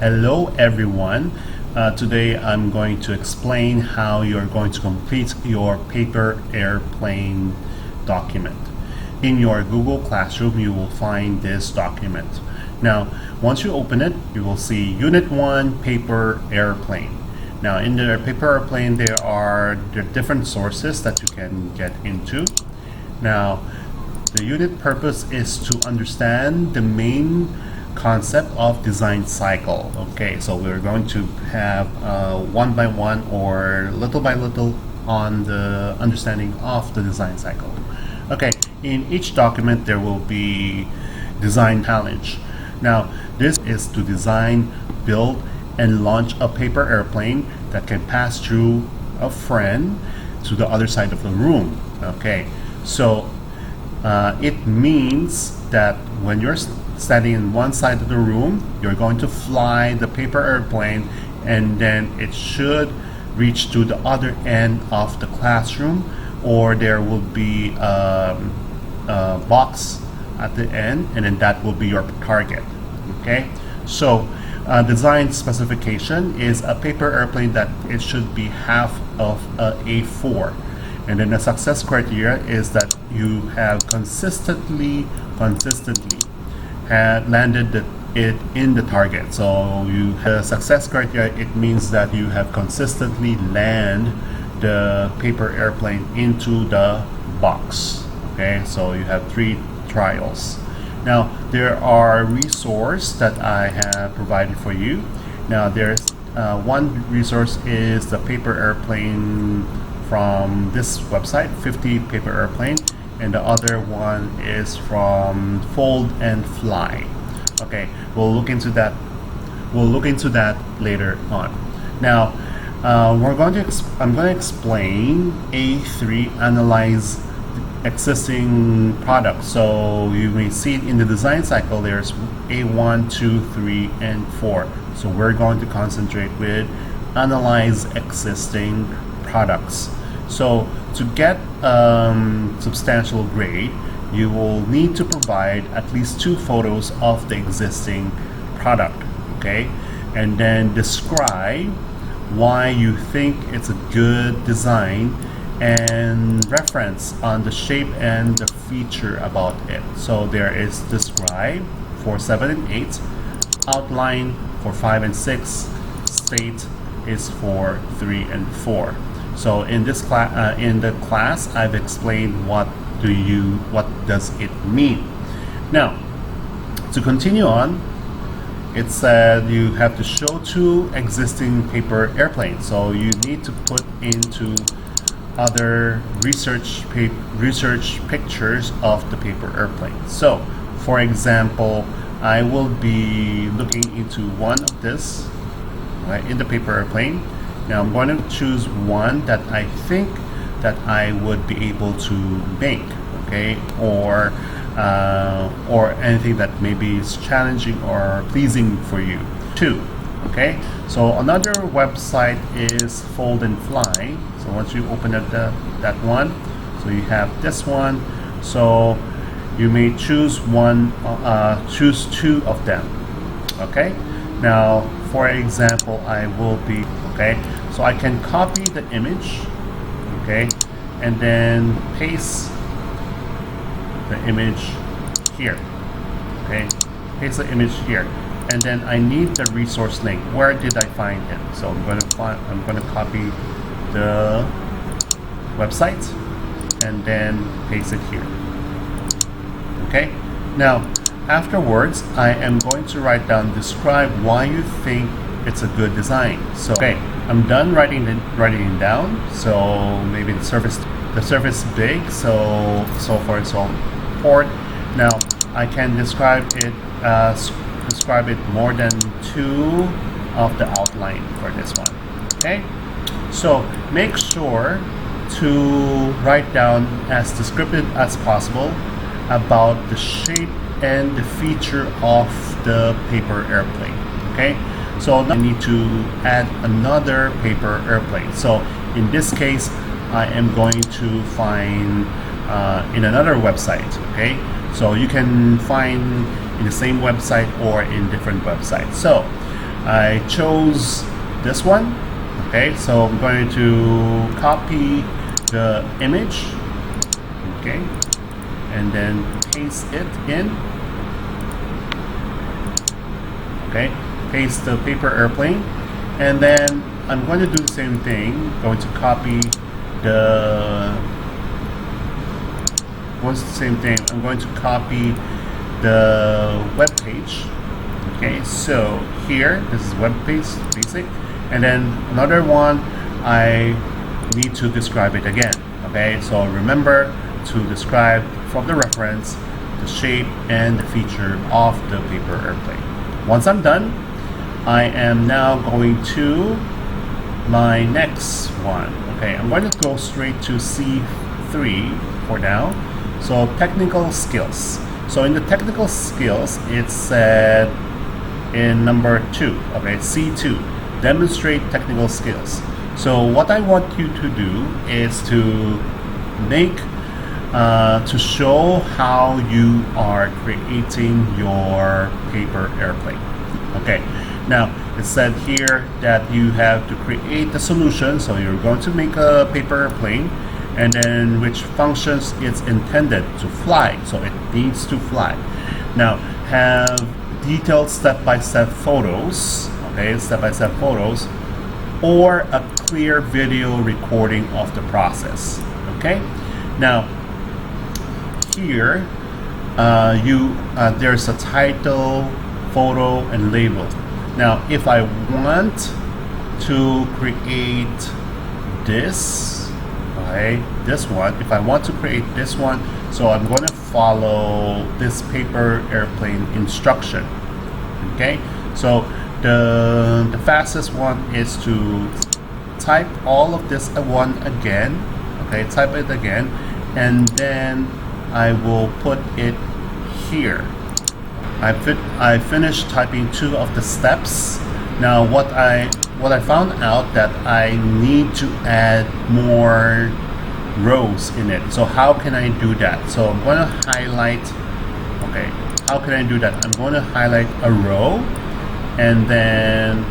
Hello everyone. Today I'm going to explain how you're going to complete your paper airplane document. In your Google Classroom, you will find this document. Now, once you open it, you will see Unit 1 Paper Airplane. Now, in the paper airplane, there are the different sources that you can get into. Now, the unit purpose is to understand the main concept of design cycle. Okay, so we're going to have one by one or little by little on the understanding of the design cycle. Okay, in each document there will be design challenge. Now, this is to design, build, and launch a paper airplane that can pass through a friend to the other side of the room. Okay, so it means that when you're standing in one side of the room, you're going to fly the paper airplane, and then it should reach to the other end of the classroom, or there will be a box at the end, and then that will be your target. Okay, so design specification is a paper airplane that it should be half of a A4, and then the success criteria is that you have consistently had landed it in the target. So you have success criteria, it means that you have consistently land the paper airplane into the box. Okay, so you have 3 trials. Now, there are resources that I have provided for you. Now, there's one resource is the paper airplane from this website, 50 paper airplane, and the other one is from Fold and Fly. Okay, we'll look into that. We'll look into that later on. Now, I'm going to explain A3, analyze existing products. So you may see in the design cycle there's A1, 2, 3, and 4. So we're going to concentrate with analyze existing products. So to get substantial grade, you will need to provide at least 2 photos of the existing product, okay? And then describe why you think it's a good design and reference on the shape and the feature about it. So there is describe for 7 and 8, outline for 5 and 6, state is for 3 and 4. So in this class, I've explained what does it mean. Now, to continue on, it said you have to show 2 existing paper airplanes. So you need to put into other research pictures of the paper airplane. So, for example, I will be looking into one of this right in the paper airplane. Now I'm going to choose one that I think that I would be able to make, okay, or anything that maybe is challenging or pleasing for you too. Okay, so another website is Fold and Fly. So once you open up that one, so you have this one. So you may choose one, choose 2 of them. Okay. Now, for example, I will be okay. So I can copy the image, okay, and then paste the image here. Okay, paste the image here. And then I need the resource link. Where did I find it? So I'm going to copy the website and then paste it here. Okay. Now, afterwards, I am going to write down, describe why you think it's a good design. So, okay, I'm done writing it down. So maybe the surface is big. So far and so forth. Now I can describe it more than 2 of the outline for this one. Okay, so make sure to write down as descriptive as possible about the shape and the feature of the paper airplane. Okay, so now I need to add another paper airplane. So in this case, I am going to find in another website. Okay, so you can find in the same website or in different websites. So I chose this one. Okay, so I'm going to copy the image, okay, and then paste it in. Okay, paste the paper airplane, and then I'm going to do the same thing. Going to copy the I'm going to copy the web page. Okay, so here this is web page basic, and then another one I need to describe it again. Okay, so remember to describe from the reference the shape and the feature of the paper airplane. Once I'm done, I am now going to my next one. Okay, I'm going to go straight to C3 for now. So technical skills. So in the technical skills, it's said in number 2, okay, C2, demonstrate technical skills. So what I want you to do is to make to show how you are creating your paper airplane. Okay, now it said here that you have to create the solution. So you're going to make a paper airplane, and then which functions it's intended to fly. So it needs to fly. Now have detailed step-by-step photos, okay, step-by-step photos, or a clear video recording of the process. Okay, now here there's a title, photo, and label. Now if I want to create this, okay, this one, if I want to create this one, so I'm going to follow this paper airplane instruction. Okay, so the fastest one is to type all of this one again. Okay, type it again, and then I will put it here. I finished typing 2 of the steps. Now what I found out that I need to add more rows in it. So how can I do that? So I'm going to highlight, okay, how can I do that? I'm going to highlight a row and then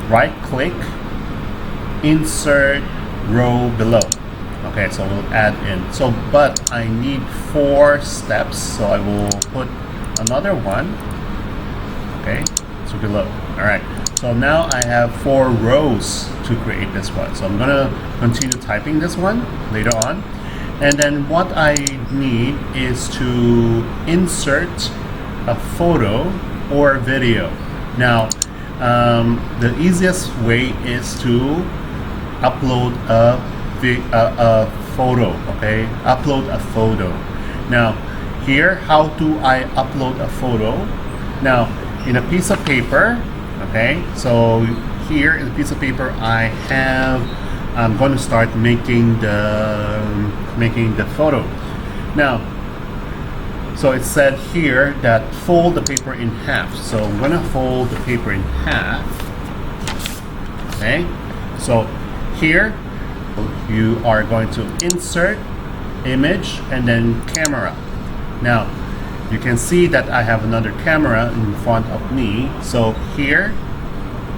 right click, insert row below. Okay, so we'll add in. So but I need 4 steps, so I will put another one, okay, so below. All right, so now I have 4 rows to create this one. So I'm gonna continue typing this one later on, and then what I need is to insert a photo or video. Now the easiest way is to upload a photo. Okay, upload a photo. Now here, how do I upload a photo? Now in a piece of paper, okay, so here in a piece of paper I'm going to start making the photo. Now so it said here that fold the paper in half, so I'm going to fold the paper in half. Okay, so here you are going to insert image and then camera. Now you can see that I have another camera in front of me. So here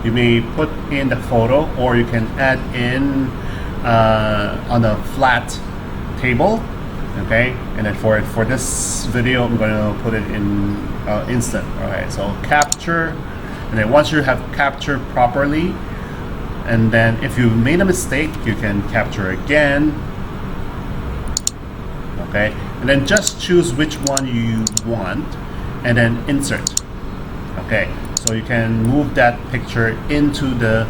you may put in the photo, or you can add in on a flat table. Okay, and then for this video I'm going to put it in instant. Alright, so capture, and then once you have captured properly, and then if you made a mistake, you can capture again. Okay, and then just choose which one you want and then insert. Okay, so you can move that picture into the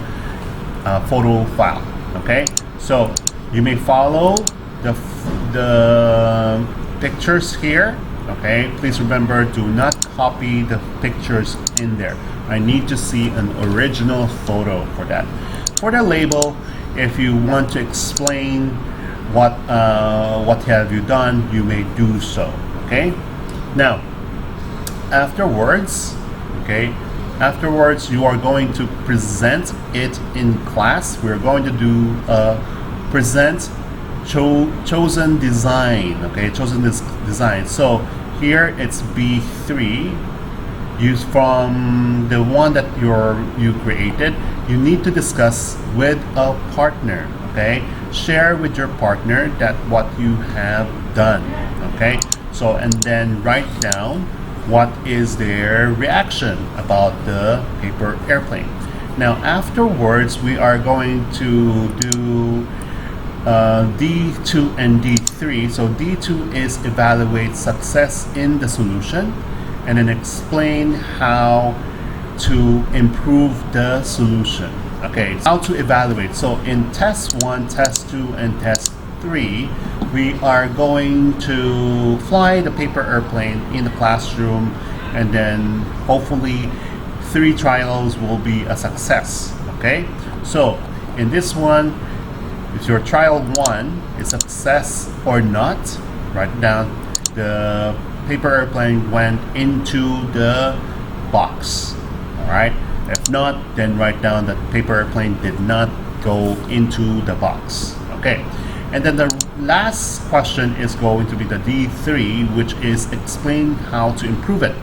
photo file. Okay, so you may follow the pictures here. Okay, please remember, do not copy the pictures in there. I need to see an original photo for that. For the label, if you want to explain what have you done, you may do so. Okay, now afterwards, you are going to present it in class. We're going to do present chosen design. Okay, chosen this design. So here it's B3. use from the one that you created, you need to discuss with a partner. Okay, share with your partner that what you have done. Okay, so and then write down what is their reaction about the paper airplane. Now afterwards, we are going to do D2 and D3. So D2 is evaluate success in the solution and then explain how to improve the solution. Okay, how to evaluate. So in test 1, test 2, and test 3, we are going to fly the paper airplane in the classroom, and then hopefully 3 trials will be a success. Okay, so in this one, if your trial 1 is success or not, write down the paper airplane went into the box. All right. If not, then write down that paper airplane did not go into the box. Okay. And then the last question is going to be the D3, which is explain how to improve it.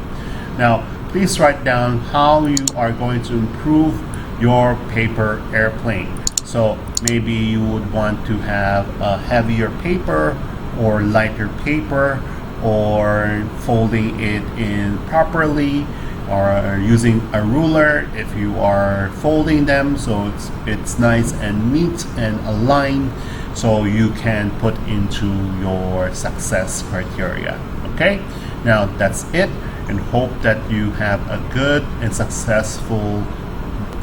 Now, please write down how you are going to improve your paper airplane. So maybe you would want to have a heavier paper or lighter paper, or folding it in properly, or using a ruler if you are folding them so it's nice and neat and aligned, so you can put into your success criteria. Okay, now that's it, and hope that you have a good and successful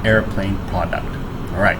airplane product. All right.